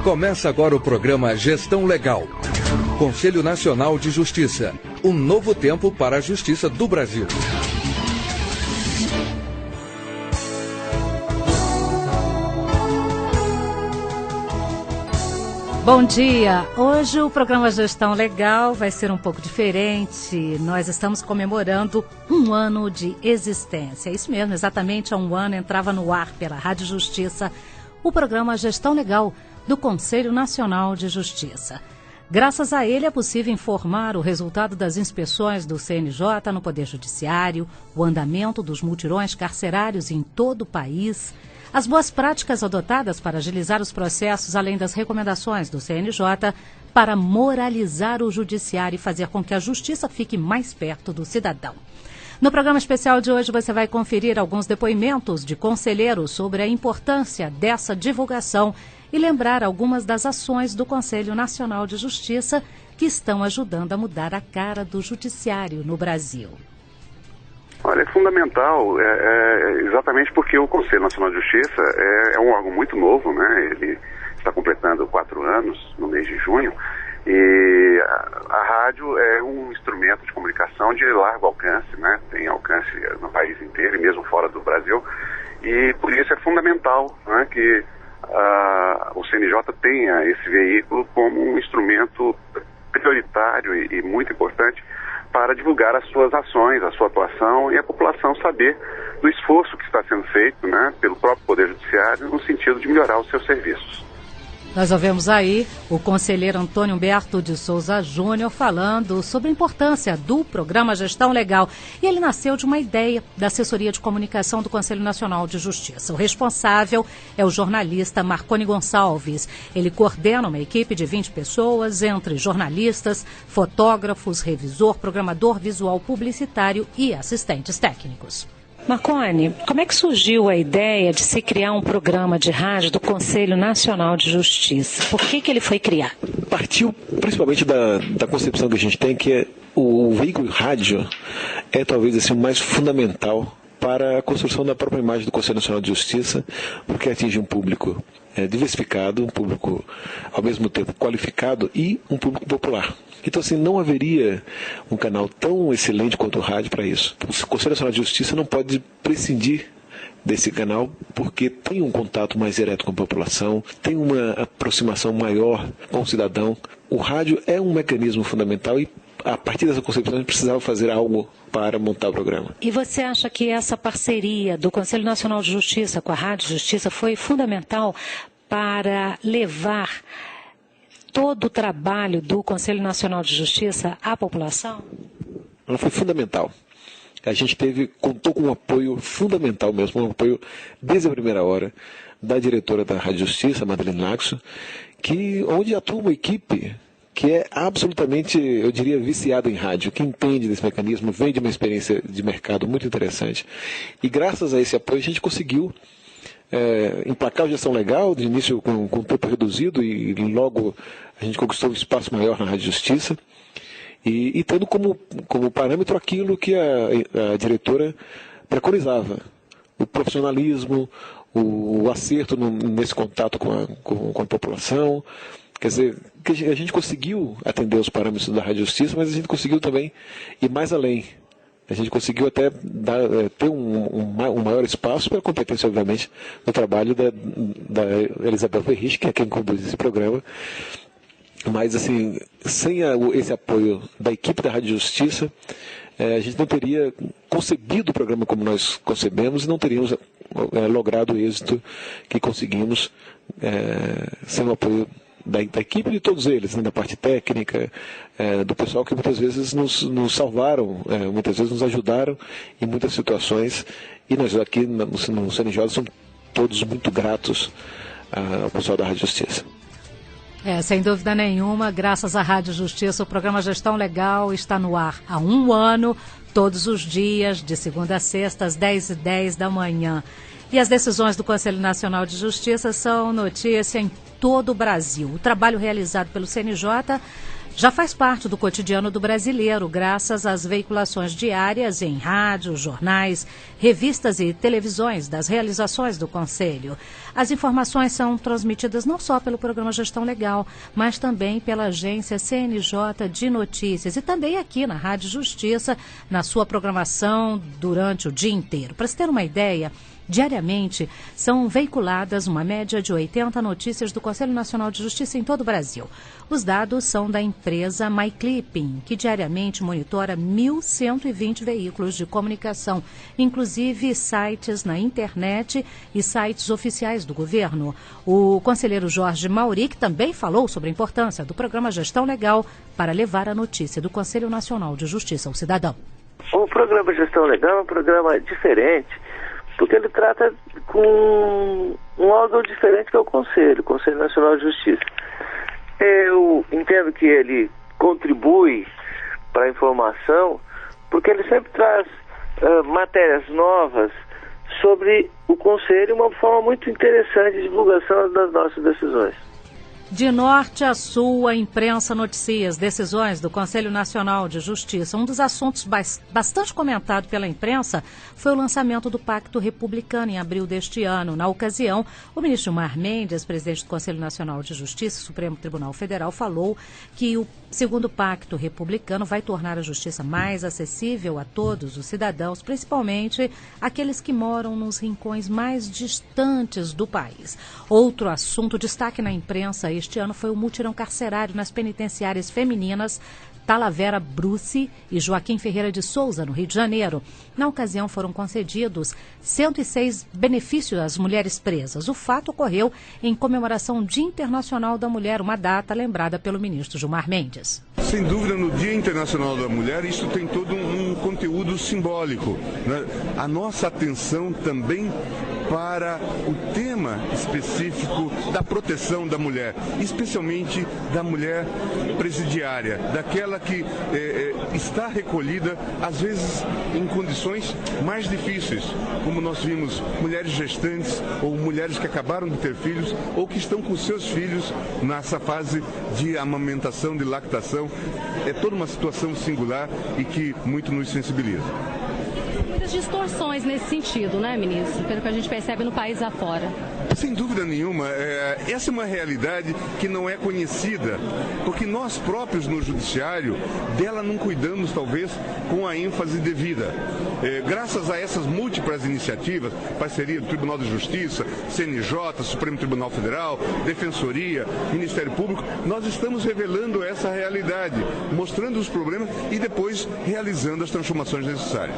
Começa agora o programa Gestão Legal. Conselho Nacional de Justiça. Um novo tempo para a justiça do Brasil. Bom dia! Hoje o programa Gestão Legal vai ser um pouco diferente. Nós estamos comemorando um ano de existência. Isso mesmo, exatamente há um ano entrava no ar pela Rádio Justiça o programa Gestão Legal do Conselho Nacional de Justiça. Graças a ele é possível informar o resultado das inspeções do CNJ no Poder Judiciário, o andamento dos mutirões carcerários em todo o país, as boas práticas adotadas para agilizar os processos, além das recomendações do CNJ para moralizar o judiciário e fazer com que a justiça fique mais perto do cidadão. No programa especial de hoje você vai conferir alguns depoimentos de conselheiros sobre a importância dessa divulgação e lembrar algumas das ações do Conselho Nacional de Justiça que estão ajudando a mudar a cara do judiciário no Brasil. Olha, é fundamental, exatamente porque o Conselho Nacional de Justiça é um órgão muito novo, né? Ele está completando 4 anos no mês de junho e a rádio é um instrumento de comunicação de largo alcance, né? Tem alcance no país inteiro e mesmo fora do Brasil, e por isso é fundamental, né, que o CNJ tenha esse veículo como um instrumento prioritário e muito importante para divulgar as suas ações, a sua atuação e a população saber do esforço que está sendo feito, né, pelo próprio Poder Judiciário no sentido de melhorar os seus serviços. Nós ouvimos aí o conselheiro Antônio Humberto de Souza Júnior falando sobre a importância do programa Gestão Legal. E ele nasceu de uma ideia da assessoria de comunicação do Conselho Nacional de Justiça. O responsável é o jornalista Marconi Gonçalves. Ele coordena uma equipe de 20 pessoas, entre jornalistas, fotógrafos, revisor, programador visual publicitário e assistentes técnicos. Marconi, como é que surgiu a ideia de se criar um programa de rádio do Conselho Nacional de Justiça? Por que ele foi criado? Partiu principalmente da concepção que a gente tem, que é o veículo rádio é talvez assim, o mais fundamental para a construção da própria imagem do Conselho Nacional de Justiça, porque atinge um público diversificado, um público ao mesmo tempo qualificado e um público popular. Então, assim, não haveria um canal tão excelente quanto o rádio para isso. O Conselho Nacional de Justiça não pode prescindir desse canal porque tem um contato mais direto com a população, tem uma aproximação maior com o cidadão. O rádio é um mecanismo fundamental e, a partir dessa concepção, a gente precisava fazer algo para montar o programa. E você acha que essa parceria do Conselho Nacional de Justiça com a Rádio Justiça foi fundamental para levar todo o trabalho do Conselho Nacional de Justiça à população? Ela foi fundamental. A gente contou com um apoio fundamental mesmo, um apoio desde a primeira hora da diretora da Rádio Justiça, Madeleine Laxo, onde atua uma equipe que é absolutamente, eu diria, viciada em rádio, que entende desse mecanismo, vem de uma experiência de mercado muito interessante. E graças a esse apoio a gente conseguiu emplacar a gestão legal, de início com tempo reduzido, e logo a gente conquistou um espaço maior na Rádio Justiça, e tendo como parâmetro aquilo que a diretora preconizava, o profissionalismo, o acerto nesse contato com a população. Quer dizer, que a gente conseguiu atender os parâmetros da Rádio Justiça, mas a gente conseguiu também ir mais além. A gente conseguiu até ter um maior espaço pela competência, obviamente, no trabalho da Elizabeth Verrich, que é quem conduz esse programa. Mas, assim, sem esse apoio da equipe da Rádio Justiça, a gente não teria concebido o programa como nós concebemos e não teríamos logrado o êxito que conseguimos sem o apoio da equipe de todos eles, né, da parte técnica, do pessoal que muitas vezes nos salvaram, muitas vezes nos ajudaram em muitas situações, e nós aqui no CNJ somos todos muito gratos ao pessoal da Rádio Justiça. Sem dúvida nenhuma, graças à Rádio Justiça, o programa Gestão Legal está no ar há um ano, todos os dias, de segunda a sexta, às 10h10 da manhã. E as decisões do Conselho Nacional de Justiça são notícia em todo o Brasil. O trabalho realizado pelo CNJ já faz parte do cotidiano do brasileiro, graças às veiculações diárias em rádios, jornais, revistas e televisões das realizações do Conselho. As informações são transmitidas não só pelo programa Gestão Legal, mas também pela agência CNJ de Notícias e também aqui na Rádio Justiça, na sua programação durante o dia inteiro. Para se ter uma ideia, diariamente são veiculadas uma média de 80 notícias do Conselho Nacional de Justiça em todo o Brasil. Os dados são da empresa MyClipping, que diariamente monitora 1.120 veículos de comunicação, inclusive sites na internet e sites oficiais do governo. O conselheiro Jorge Mauri, que também falou sobre a importância do programa Gestão Legal para levar a notícia do Conselho Nacional de Justiça ao cidadão. O programa Gestão Legal é um programa diferente, porque ele trata com um órgão diferente que é o Conselho Nacional de Justiça. Eu entendo que ele contribui para a informação, porque ele sempre traz matérias novas sobre o Conselho, uma forma muito interessante de divulgação das nossas decisões. De norte a sul, a imprensa noticia as decisões do Conselho Nacional de Justiça. Um dos assuntos bastante comentado pela imprensa foi o lançamento do Pacto Republicano em abril deste ano. Na ocasião, o ministro Gilmar Mendes, presidente do Conselho Nacional de Justiça e Supremo Tribunal Federal, falou que o segundo Pacto Republicano vai tornar a justiça mais acessível a todos os cidadãos, principalmente aqueles que moram nos rincões mais distantes do país. Outro assunto, destaque na imprensa este ano, foi o mutirão carcerário nas penitenciárias femininas Talavera Bruce e Joaquim Ferreira de Souza, no Rio de Janeiro. Na ocasião, foram concedidos 106 benefícios às mulheres presas. O fato ocorreu em comemoração ao Dia Internacional da Mulher, uma data lembrada pelo ministro Gilmar Mendes. Sem dúvida, no Dia Internacional da Mulher, isso tem todo um conteúdo simbólico, né? A nossa atenção também para o tema específico da proteção da mulher, especialmente da mulher presidiária, daquela que está recolhida, às vezes, em condições mais difíceis, como nós vimos mulheres gestantes ou mulheres que acabaram de ter filhos ou que estão com seus filhos nessa fase de amamentação, de lactação. É toda uma situação singular e que muito nos sensibiliza. Muitas distorções nesse sentido, né, ministro? Pelo que a gente percebe no país afora. Sem dúvida nenhuma, essa é uma realidade que não é conhecida, porque nós próprios no judiciário dela não cuidamos, talvez, com a ênfase devida. Graças a essas múltiplas iniciativas, parceria do Tribunal de Justiça, CNJ, Supremo Tribunal Federal, Defensoria, Ministério Público, nós estamos revelando essa realidade, mostrando os problemas e depois realizando as transformações necessárias.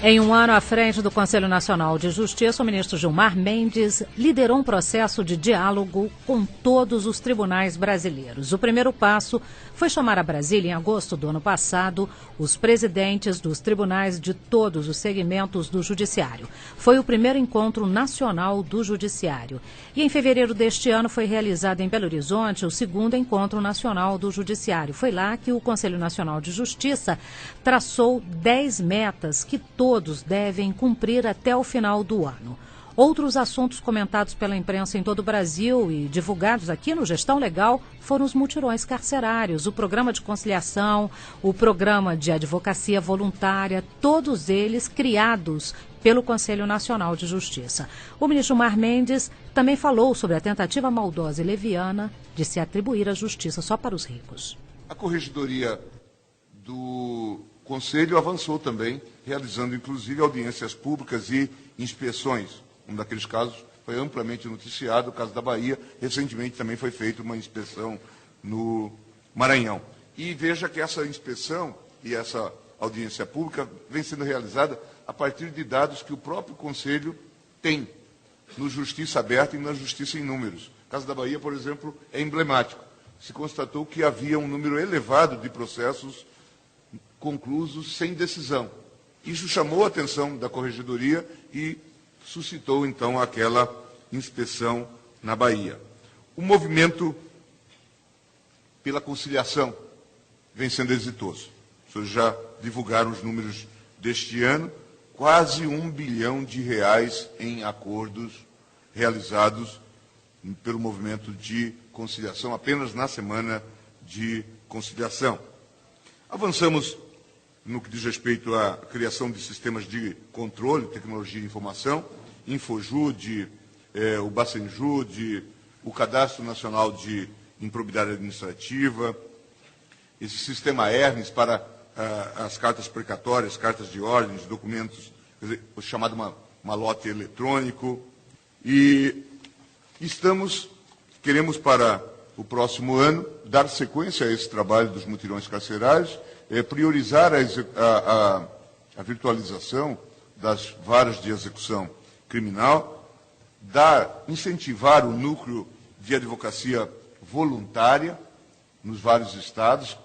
Em um ano à frente do Conselho Nacional de Justiça, o ministro Gilmar Mendes liderou um processo de diálogo com todos os tribunais brasileiros. O primeiro passo foi chamar a Brasília, em agosto do ano passado, os presidentes dos tribunais de todos os segmentos do Judiciário. Foi o primeiro encontro nacional do Judiciário. E em fevereiro deste ano foi realizado em Belo Horizonte o segundo encontro nacional do Judiciário. Foi lá que o Conselho Nacional de Justiça traçou 10 metas que todos devem cumprir até o final do ano. Outros assuntos comentados pela imprensa em todo o Brasil e divulgados aqui no Gestão Legal foram os mutirões carcerários, o programa de conciliação, o programa de advocacia voluntária, todos eles criados pelo Conselho Nacional de Justiça. O ministro Gilmar Mendes também falou sobre a tentativa maldosa e leviana de se atribuir a justiça só para os ricos. A Corregedoria do Conselho avançou também, realizando inclusive audiências públicas e inspeções. Um daqueles casos foi amplamente noticiado, o caso da Bahia. Recentemente também foi feita uma inspeção no Maranhão. E veja que essa inspeção e essa audiência pública vem sendo realizada a partir de dados que o próprio Conselho tem no Justiça Aberta e na Justiça em Números. O caso da Bahia, por exemplo, é emblemático. Se constatou que havia um número elevado de processos conclusos sem decisão. Isso chamou a atenção da Corregedoria e suscitou, então, aquela inspeção na Bahia. O movimento pela conciliação vem sendo exitoso. Os senhores já divulgaram os números deste ano, quase R$1 bilhão em acordos realizados pelo movimento de conciliação apenas na semana de conciliação. Avançamos no que diz respeito à criação de sistemas de controle, tecnologia e informação, Infojude, o Bacenjude, o Cadastro Nacional de Improbidade Administrativa, esse sistema ERNES para as cartas precatórias, cartas de ordens, documentos, quer dizer, o chamado malote eletrônico. E queremos para o próximo ano dar sequência a esse trabalho dos mutirões carcerários, priorizar a virtualização das varas de execução criminal, incentivar o núcleo de advocacia voluntária nos vários estados,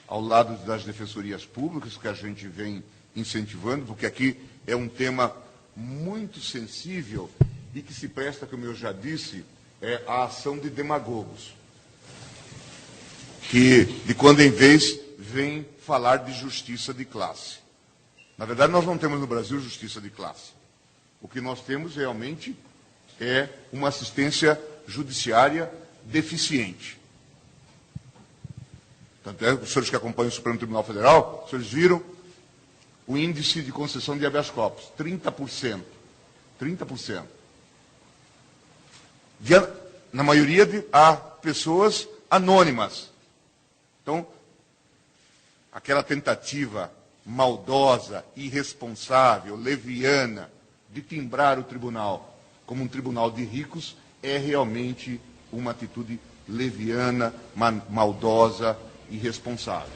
ao lado das defensorias públicas, que a gente vem incentivando, porque aqui é um tema muito sensível e que se presta, como eu já disse, à ação de demagogos, que de quando em vez vem falar de justiça de classe. Na verdade, nós não temos no Brasil justiça de classe. O que nós temos realmente é uma assistência judiciária deficiente. Tanto é que os senhores que acompanham o Supremo Tribunal Federal, os senhores viram o índice de concessão de habeas corpus, 30%. 30%. Na maioria há pessoas anônimas. Então, aquela tentativa maldosa, irresponsável, leviana, de timbrar o tribunal como um tribunal de ricos, é realmente uma atitude leviana, maldosa, irresponsável.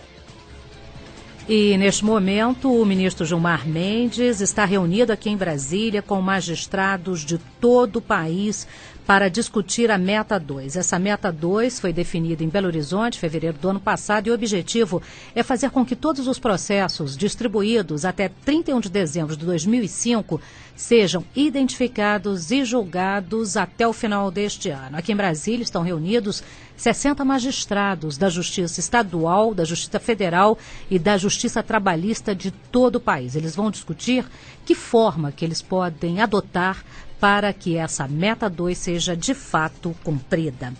E, neste momento, o ministro Gilmar Mendes está reunido aqui em Brasília com magistrados de todo o país para discutir a Meta 2. Essa Meta 2 foi definida em Belo Horizonte, em fevereiro do ano passado, e o objetivo é fazer com que todos os processos distribuídos até 31 de dezembro de 2005 sejam identificados e julgados até o final deste ano. Aqui em Brasília estão reunidos 60 magistrados da Justiça Estadual, da Justiça Federal e da Justiça Trabalhista de todo o país. Eles vão discutir que forma que eles podem adotar para que essa Meta 2 seja de fato cumprida.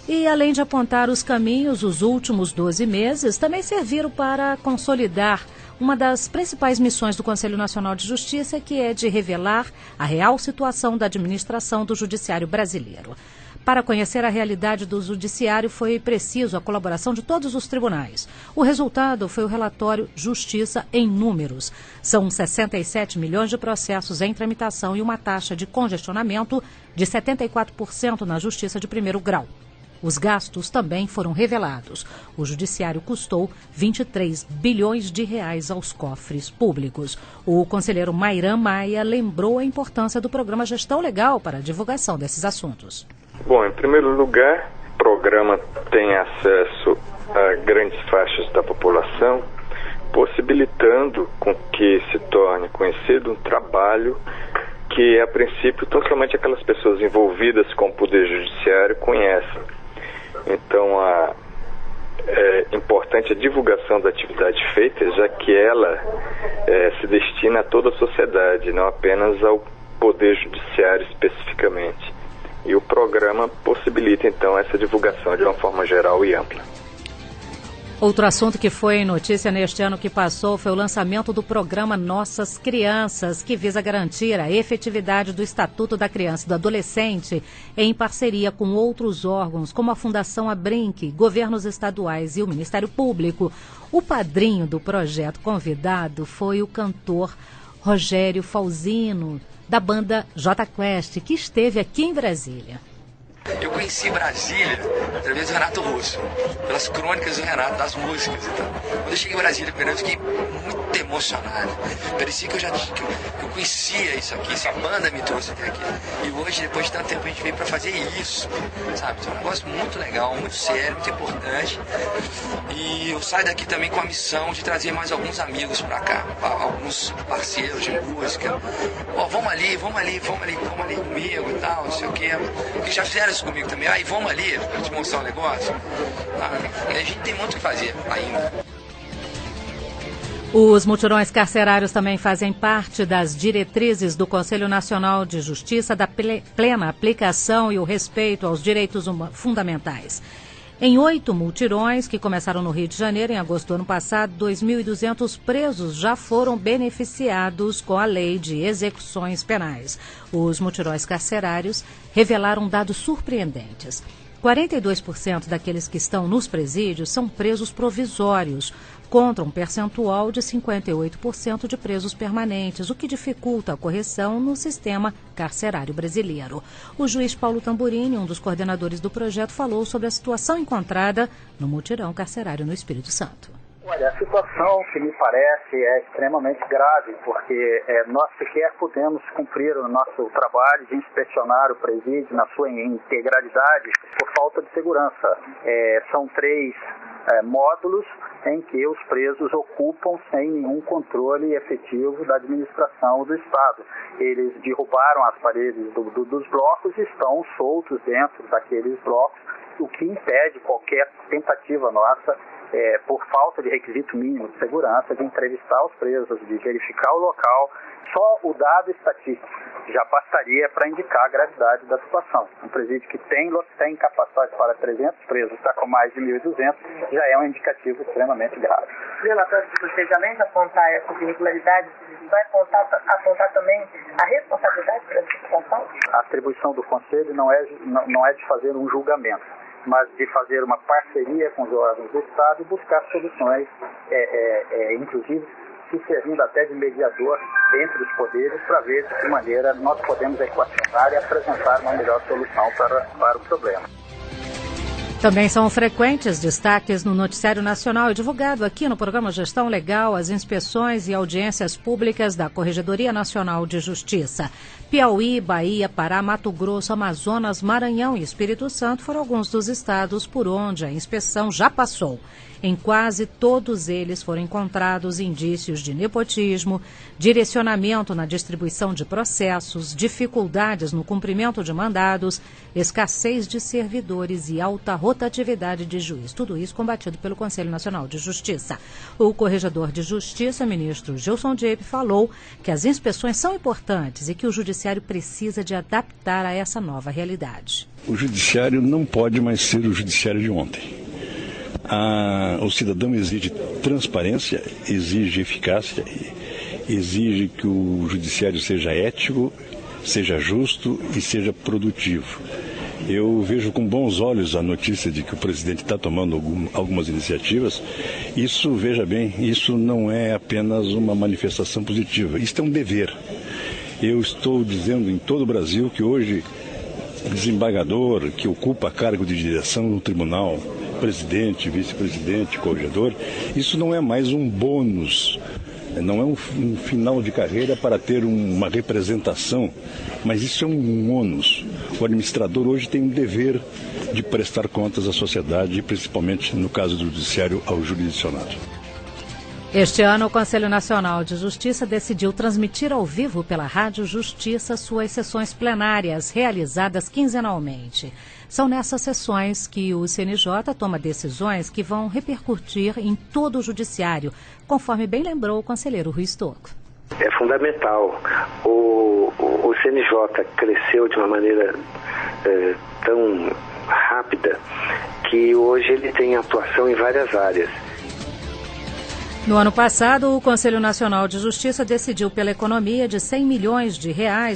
E, além de apontar os caminhos, os últimos 12 meses também serviram para consolidar uma das principais missões do Conselho Nacional de Justiça, que é de revelar a real situação da administração do Judiciário brasileiro. Para conhecer a realidade do Judiciário, foi preciso a colaboração de todos os tribunais. O resultado foi o relatório Justiça em Números. São 67 milhões de processos em tramitação e uma taxa de congestionamento de 74% na Justiça de primeiro grau. Os gastos também foram revelados. O Judiciário custou 23 bilhões de reais aos cofres públicos. O conselheiro Mairan Maia lembrou a importância do programa Gestão Legal para a divulgação desses assuntos. Bom, em primeiro lugar, o programa tem acesso a grandes faixas da população, possibilitando com que se torne conhecido um trabalho que, a princípio, tão somente aquelas pessoas envolvidas com o Poder Judiciário conhecem. Então, é importante a divulgação da atividade feita, já que ela se destina a toda a sociedade, não apenas ao Poder Judiciário especificamente. E o programa possibilita, então, essa divulgação de uma forma geral e ampla. Outro assunto que foi notícia neste ano que passou foi o lançamento do programa Nossas Crianças, que visa garantir a efetividade do Estatuto da Criança e do Adolescente em parceria com outros órgãos, como a Fundação Abrinq, governos estaduais e o Ministério Público. O padrinho do projeto convidado foi o cantor Rogério Falzino, da banda J Quest, que esteve aqui em Brasília. Eu conheci Brasília através do Renato Russo, pelas crônicas do Renato, das músicas e tal. Quando eu cheguei em Brasília, eu fiquei muito emocionado. Parecia que eu conhecia isso aqui, essa banda me trouxe até aqui. E hoje, depois de tanto tempo, a gente veio para fazer isso, sabe? É um negócio muito legal, muito sério, muito importante. E eu saio daqui também com a missão de trazer mais alguns amigos para cá, alguns parceiros de música. Ó, vamos ali comigo e tal, não sei o quê. Que já fizeram isso comigo também. Aí vamos ali para te mostrar um negócio. A gente tem muito o que fazer ainda. Os mutirões carcerários também fazem parte das diretrizes do Conselho Nacional de Justiça da plena aplicação e o respeito aos direitos fundamentais. Em 8 multirões que começaram no Rio de Janeiro em agosto do ano passado, 2.200 presos já foram beneficiados com a lei de execuções penais. Os multirões carcerários revelaram dados surpreendentes. 42% daqueles que estão nos presídios são presos provisórios, contra um percentual de 58% de presos permanentes, o que dificulta a correção no sistema carcerário brasileiro. O juiz Paulo Tamburini, um dos coordenadores do projeto, falou sobre a situação encontrada no mutirão carcerário no Espírito Santo. Olha, a situação que me parece é extremamente grave, porque nós sequer podemos cumprir o nosso trabalho de inspecionar o presídio na sua integralidade por falta de segurança. São 3 módulos em que os presos ocupam sem nenhum controle efetivo da administração do Estado. Eles derrubaram as paredes dos blocos e estão soltos dentro daqueles blocos, o que impede qualquer tentativa nossa, por falta de requisito mínimo de segurança, de entrevistar os presos, de verificar o local. Só o dado estatístico já bastaria para indicar a gravidade da situação. Um presídio que tem capacidade para 300 presos, está com mais de 1.200, já é um indicativo extremamente grave. O relatório de vocês, além de apontar essas irregularidades, vai apontar também a responsabilidade para essa situação? A atribuição do Conselho não é de fazer um julgamento, mas de fazer uma parceria com os órgãos do Estado e buscar soluções, inclusive se servindo até de mediador entre os poderes, para ver de que maneira nós podemos equacionar e apresentar uma melhor solução para o problema. Também são frequentes destaques no Noticiário Nacional e divulgado aqui no programa Gestão Legal as inspeções e audiências públicas da Corregedoria Nacional de Justiça. Piauí, Bahia, Pará, Mato Grosso, Amazonas, Maranhão e Espírito Santo foram alguns dos estados por onde a inspeção já passou. Em quase todos eles foram encontrados indícios de nepotismo, direcionamento na distribuição de processos, dificuldades no cumprimento de mandados, escassez de servidores e alta rotatividade de juiz. Tudo isso combatido pelo Conselho Nacional de Justiça. O Corregedor de Justiça, ministro Gilson Diep, falou que as inspeções são importantes e que o Judiciário precisa de adaptar a essa nova realidade. O Judiciário não pode mais ser o Judiciário de ontem. O cidadão exige transparência, exige eficácia, exige que o judiciário seja ético, seja justo e seja produtivo. Eu vejo com bons olhos a notícia de que o presidente está tomando algumas iniciativas. Isso, veja bem, isso não é apenas uma manifestação positiva, isso é um dever. Eu estou dizendo em todo o Brasil que hoje desembargador que ocupa cargo de direção no tribunal, presidente, vice-presidente, corregedor, isso não é mais um bônus, não é um final de carreira para ter uma representação, mas isso é um ônus. O administrador hoje tem um dever de prestar contas à sociedade, principalmente no caso do judiciário, ao jurisdicionado. Este ano, o Conselho Nacional de Justiça decidiu transmitir ao vivo pela Rádio Justiça suas sessões plenárias, realizadas quinzenalmente. São nessas sessões que o CNJ toma decisões que vão repercutir em todo o judiciário, conforme bem lembrou o conselheiro Rui Stocco. É fundamental. O CNJ cresceu de uma maneira tão rápida que hoje ele tem atuação em várias áreas. No ano passado, o Conselho Nacional de Justiça decidiu pela economia de R$100 milhões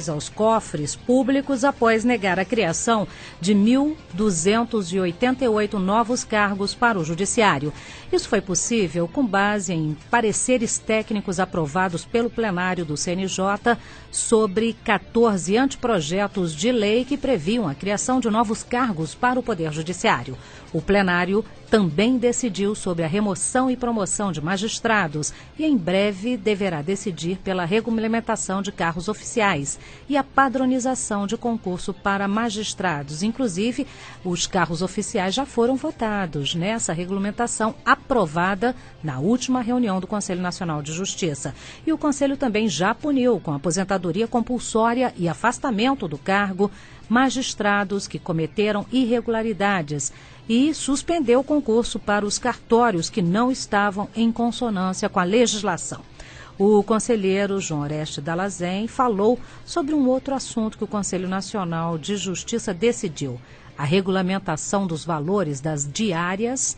aos cofres públicos após negar a criação de 1.288 novos cargos para o Judiciário. Isso foi possível com base em pareceres técnicos aprovados pelo plenário do CNJ sobre 14 anteprojetos de lei que previam a criação de novos cargos para o Poder Judiciário. O plenário também decidiu sobre a remoção e promoção de magistrados e em breve deverá decidir pela regulamentação de cargos oficiais e a padronização de concurso para magistrados. Inclusive, os cargos oficiais já foram votados nessa regulamentação aprovada na última reunião do Conselho Nacional de Justiça. E o Conselho também já puniu com aposentadoria compulsória e afastamento do cargo magistrados que cometeram irregularidades e suspendeu o concurso para os cartórios que não estavam em consonância com a legislação. O conselheiro João Oreste Dallazen falou sobre um outro assunto que o Conselho Nacional de Justiça decidiu: a regulamentação dos valores das diárias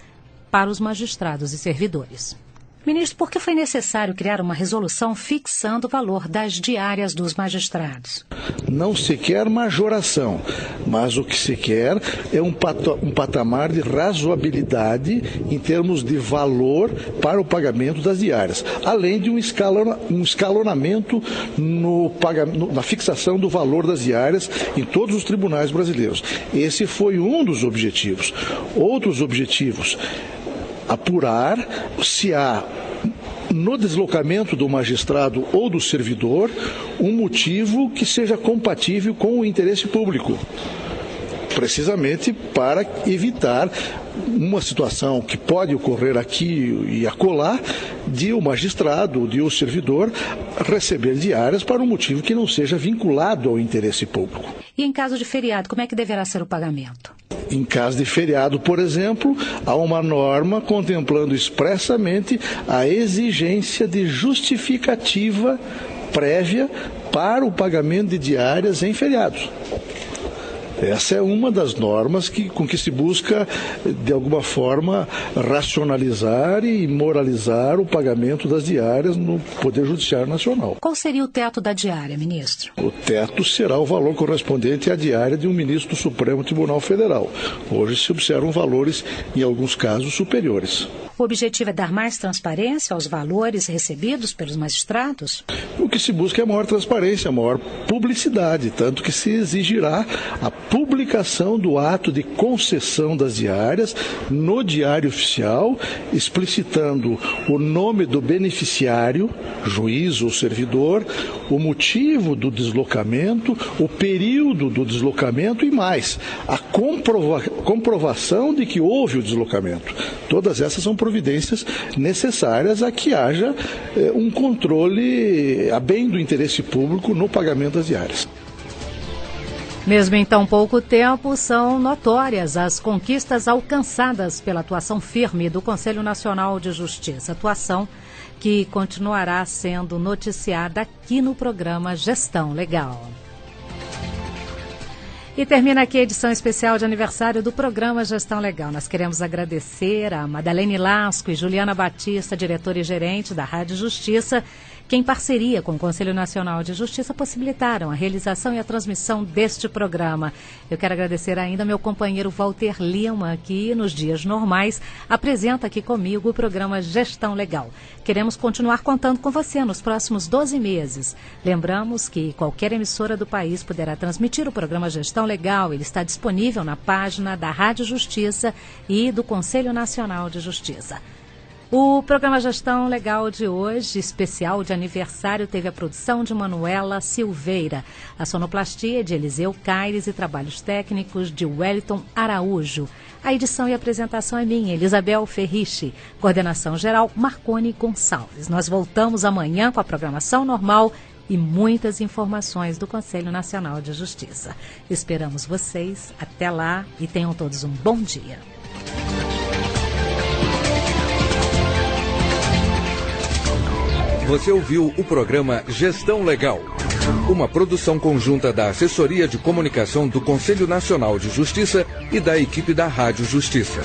para os magistrados e servidores. Ministro, por que foi necessário criar uma resolução fixando o valor das diárias dos magistrados? Não se quer majoração, mas o que se quer é um patamar de razoabilidade em termos de valor para o pagamento das diárias, além de um escalonamento na fixação do valor das diárias em todos os tribunais brasileiros. Esse foi um dos objetivos. Outros objetivos: apurar se há no deslocamento do magistrado ou do servidor um motivo que seja compatível com o interesse público, precisamente para evitar uma situação que pode ocorrer aqui e acolá de o magistrado, de o servidor receber diárias para um motivo que não seja vinculado ao interesse público. E em caso de feriado, como é que deverá ser o pagamento? Em caso de feriado, por exemplo, há uma norma contemplando expressamente a exigência de justificativa prévia para o pagamento de diárias em feriados. Essa é uma das normas com que se busca, de alguma forma, racionalizar e moralizar o pagamento das diárias no Poder Judiciário Nacional. Qual seria o teto da diária, ministro? O teto será o valor correspondente à diária de um ministro do Supremo Tribunal Federal. Hoje se observam valores, em alguns casos, superiores. O objetivo é dar mais transparência aos valores recebidos pelos magistrados? O que se busca é maior transparência, maior publicidade, tanto que se exigirá a publicação do ato de concessão das diárias no Diário Oficial, explicitando o nome do beneficiário, juiz ou servidor, o motivo do deslocamento, o período do deslocamento e mais, a comprovação de que houve o deslocamento. Todas essas são providências necessárias a que haja um controle a bem do interesse público no pagamento das diárias. Mesmo em tão pouco tempo, são notórias as conquistas alcançadas pela atuação firme do Conselho Nacional de Justiça, atuação que continuará sendo noticiada aqui no programa Gestão Legal. E termina aqui a edição especial de aniversário do programa Gestão Legal. Nós queremos agradecer a Madalene Lasco e Juliana Batista, diretora e gerente da Rádio Justiça, que em parceria com o Conselho Nacional de Justiça possibilitaram a realização e a transmissão deste programa. Eu quero agradecer ainda ao meu companheiro Walter Lima, que nos dias normais apresenta aqui comigo o programa Gestão Legal. Queremos continuar contando com você nos próximos 12 meses. Lembramos que qualquer emissora do país poderá transmitir o programa Gestão Legal. Ele está disponível na página da Rádio Justiça e do Conselho Nacional de Justiça. O programa Gestão Legal de hoje, especial de aniversário, teve a produção de Manuela Silveira, a sonoplastia de Eliseu Caires e trabalhos técnicos de Wellington Araújo. A edição e apresentação é minha, Elisabel Ferriche. Coordenação geral, Marcone Gonçalves. Nós voltamos amanhã com a programação normal e muitas informações do Conselho Nacional de Justiça. Esperamos vocês. Até lá e tenham todos um bom dia. Você ouviu o programa Gestão Legal, uma produção conjunta da Assessoria de Comunicação do Conselho Nacional de Justiça e da equipe da Rádio Justiça.